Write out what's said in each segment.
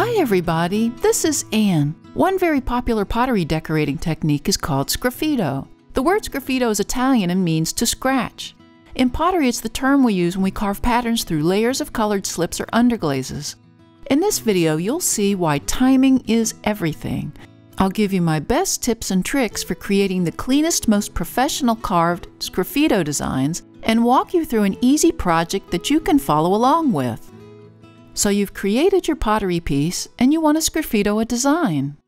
Hi everybody, this is Anne. One very popular pottery decorating technique is called sgraffito. The word sgraffito is Italian and means to scratch. In pottery, it's the term we use when we carve patterns through layers of colored slips or underglazes. In this video, you'll see why timing is everything. I'll give you my best tips and tricks for creating the cleanest, most professional carved sgraffito designs and walk you through an easy project that you can follow along with. So you've created your pottery piece and you want to sgraffito a design.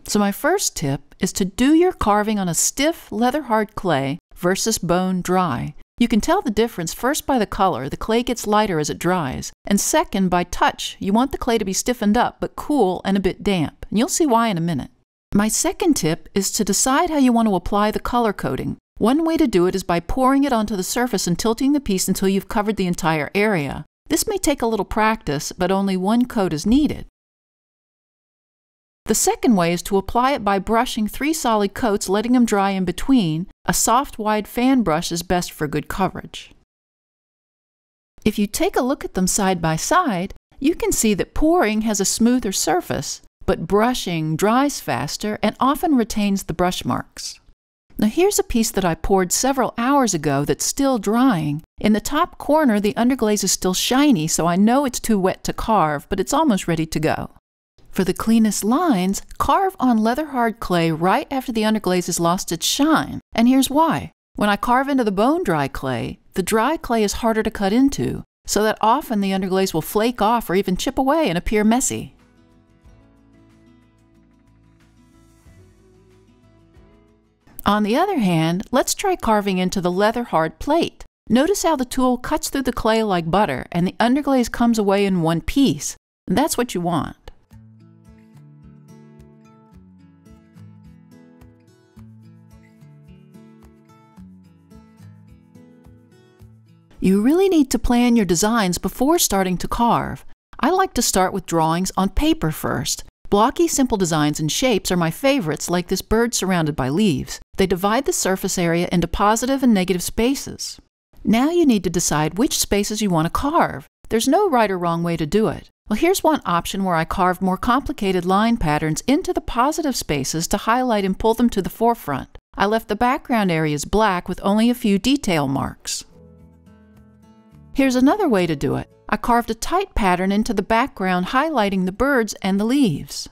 So my first tip is to do your carving on a stiff, leather-hard clay versus bone dry. You can tell the difference first by the color. The clay gets lighter as it dries. And second, by touch. You want the clay to be stiffened up but cool and a bit damp. And you'll see why in a minute. My second tip is to decide how you want to apply the color coating. One way to do it is by pouring it onto the surface and tilting the piece until you've covered the entire area. This may take a little practice, but only one coat is needed. The second way is to apply it by brushing 3 solid coats, letting them dry in between. A soft, wide fan brush is best for good coverage. If you take a look at them side by side, you can see that pouring has a smoother surface, but brushing dries faster and often retains the brush marks. Now here's a piece that I poured several hours ago that's still drying. In the top corner, the underglaze is still shiny, so I know it's too wet to carve, but it's almost ready to go. For the cleanest lines, carve on leather-hard clay right after the underglaze has lost its shine. And here's why. When I carve into the bone-dry clay, the dry clay is harder to cut into, so that often the underglaze will flake off or even chip away and appear messy. On the other hand, let's try carving into the leather-hard plate. Notice how the tool cuts through the clay like butter and the underglaze comes away in one piece. That's what you want. You really need to plan your designs before starting to carve. I like to start with drawings on paper first. Blocky, simple designs and shapes are my favorites, like this bird surrounded by leaves. They divide the surface area into positive and negative spaces. Now you need to decide which spaces you want to carve. There's no right or wrong way to do it. Well, here's one option where I carved more complicated line patterns into the positive spaces to highlight and pull them to the forefront. I left the background areas black with only a few detail marks. Here's another way to do it. I carved a tight pattern into the background, highlighting the birds and the leaves.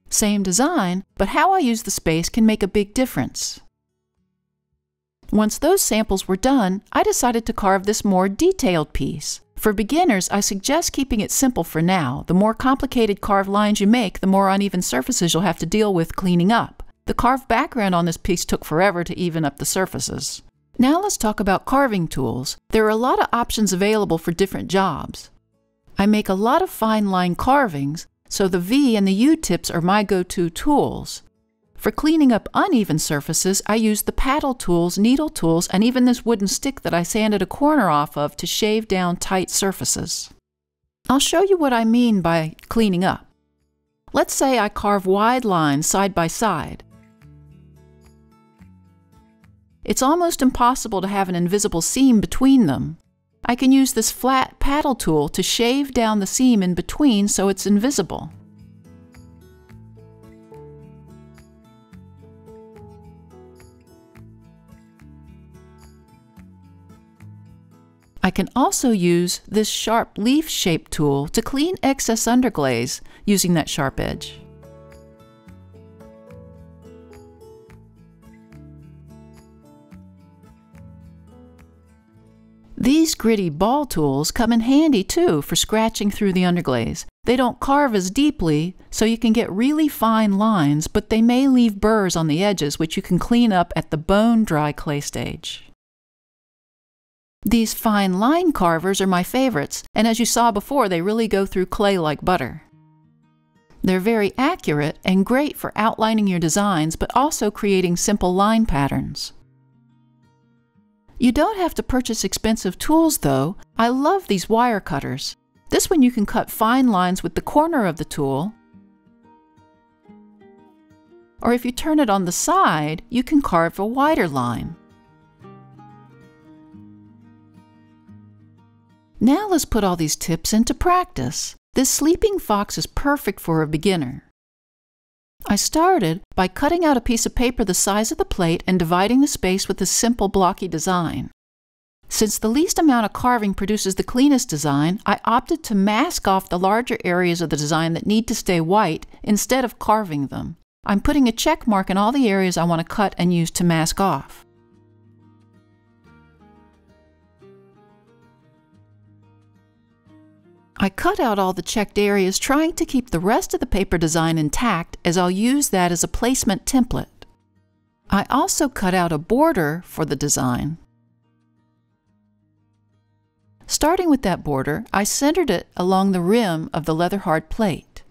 Same design, but how I use the space can make a big difference. Once those samples were done, I decided to carve this more detailed piece. For beginners, I suggest keeping it simple for now. The more complicated carved lines you make, the more uneven surfaces you'll have to deal with cleaning up. The carved background on this piece took forever to even up the surfaces. Now let's talk about carving tools. There are a lot of options available for different jobs. I make a lot of fine line carvings, so the V and the U tips are my go-to tools. For cleaning up uneven surfaces, I use the paddle tools, needle tools, and even this wooden stick that I sanded a corner off of to shave down tight surfaces. I'll show you what I mean by cleaning up. Let's say I carve wide lines side by side. It's almost impossible to have an invisible seam between them. I can use this flat paddle tool to shave down the seam in between so it's invisible. I can also use this sharp leaf-shaped tool to clean excess underglaze using that sharp edge. These gritty ball tools come in handy too for scratching through the underglaze. They don't carve as deeply, so you can get really fine lines, but they may leave burrs on the edges, which you can clean up at the bone-dry clay stage. These fine line carvers are my favorites, and as you saw before, they really go through clay like butter. They're very accurate and great for outlining your designs, but also creating simple line patterns. You don't have to purchase expensive tools though. I love these wire cutters. This one you can cut fine lines with the corner of the tool, or if you turn it on the side, you can carve a wider line. Now let's put all these tips into practice. This sleeping fox is perfect for a beginner. I started by cutting out a piece of paper the size of the plate and dividing the space with a simple blocky design. Since the least amount of carving produces the cleanest design, I opted to mask off the larger areas of the design that need to stay white instead of carving them. I'm putting a check mark in all the areas I want to cut and use to mask off. I cut out all the checked areas, trying to keep the rest of the paper design intact, as I'll use that as a placement template. I also cut out a border for the design. Starting with that border, I centered it along the rim of the leather-hard plate.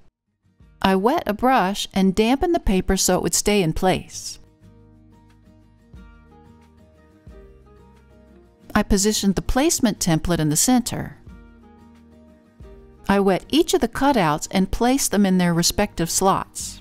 I wet a brush and dampened the paper so it would stay in place. I positioned the placement template in the center. I wet each of the cutouts and placed them in their respective slots.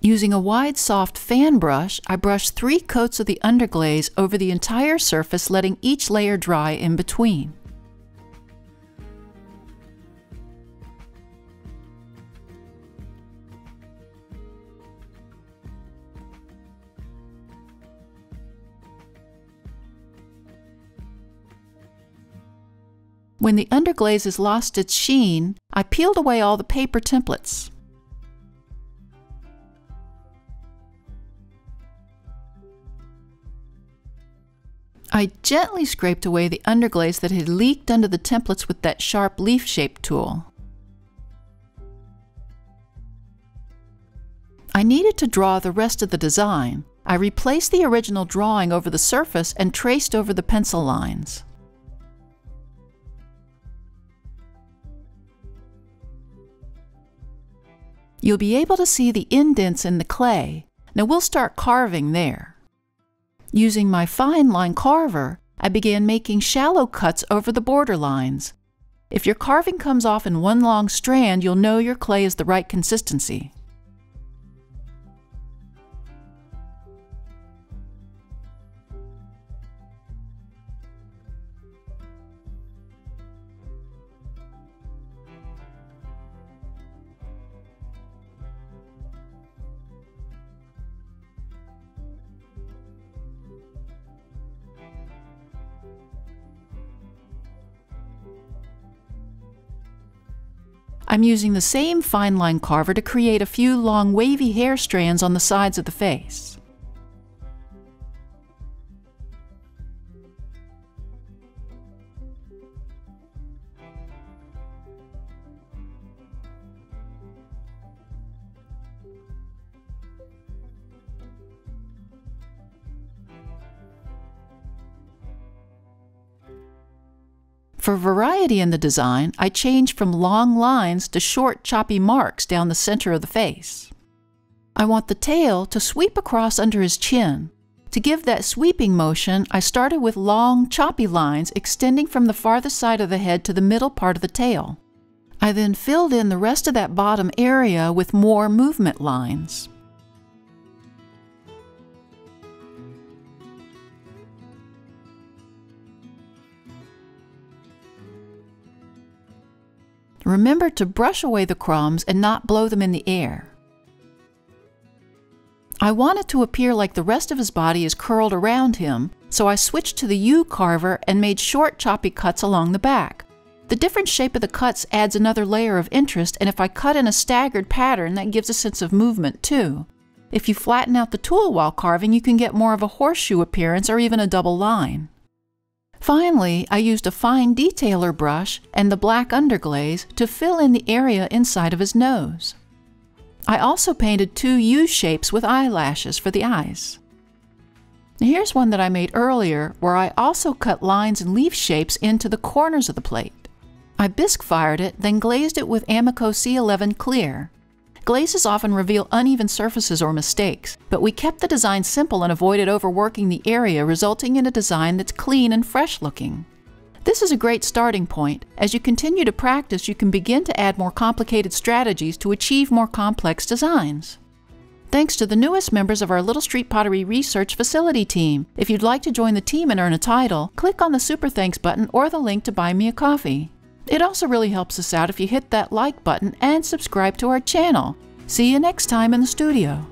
Using a wide, soft fan brush, I brushed 3 coats of the underglaze over the entire surface, letting each layer dry in between. When the underglaze has lost its sheen, I peeled away all the paper templates. I gently scraped away the underglaze that had leaked under the templates with that sharp leaf-shaped tool. I needed to draw the rest of the design. I replaced the original drawing over the surface and traced over the pencil lines. You'll be able to see the indents in the clay. Now we'll start carving there. Using my fine line carver, I began making shallow cuts over the border lines. If your carving comes off in one long strand, you'll know your clay is the right consistency. I'm using the same fine line carver to create a few long wavy hair strands on the sides of the face. For variety in the design, I changed from long lines to short, choppy marks down the center of the face. I want the tail to sweep across under his chin. To give that sweeping motion, I started with long, choppy lines extending from the farthest side of the head to the middle part of the tail. I then filled in the rest of that bottom area with more movement lines. Remember to brush away the crumbs and not blow them in the air. I want it to appear like the rest of his body is curled around him, so I switched to the U carver and made short choppy cuts along the back. The different shape of the cuts adds another layer of interest, and if I cut in a staggered pattern, that gives a sense of movement too. If you flatten out the tool while carving, you can get more of a horseshoe appearance or even a double line. Finally, I used a fine detailer brush and the black underglaze to fill in the area inside of his nose. I also painted 2 U shapes with eyelashes for the eyes. Now here's one that I made earlier, where I also cut lines and leaf shapes into the corners of the plate. I bisque fired it, then glazed it with Amico C11 clear. Glazes often reveal uneven surfaces or mistakes, but we kept the design simple and avoided overworking the area, resulting in a design that's clean and fresh looking. This is a great starting point. As you continue to practice, you can begin to add more complicated strategies to achieve more complex designs. Thanks to the newest members of our Little Street Pottery Research Facility team. If you'd like to join the team and earn a title, click on the Super Thanks button or the link to buy me a coffee. It also really helps us out if you hit that like button and subscribe to our channel. See you next time in the studio.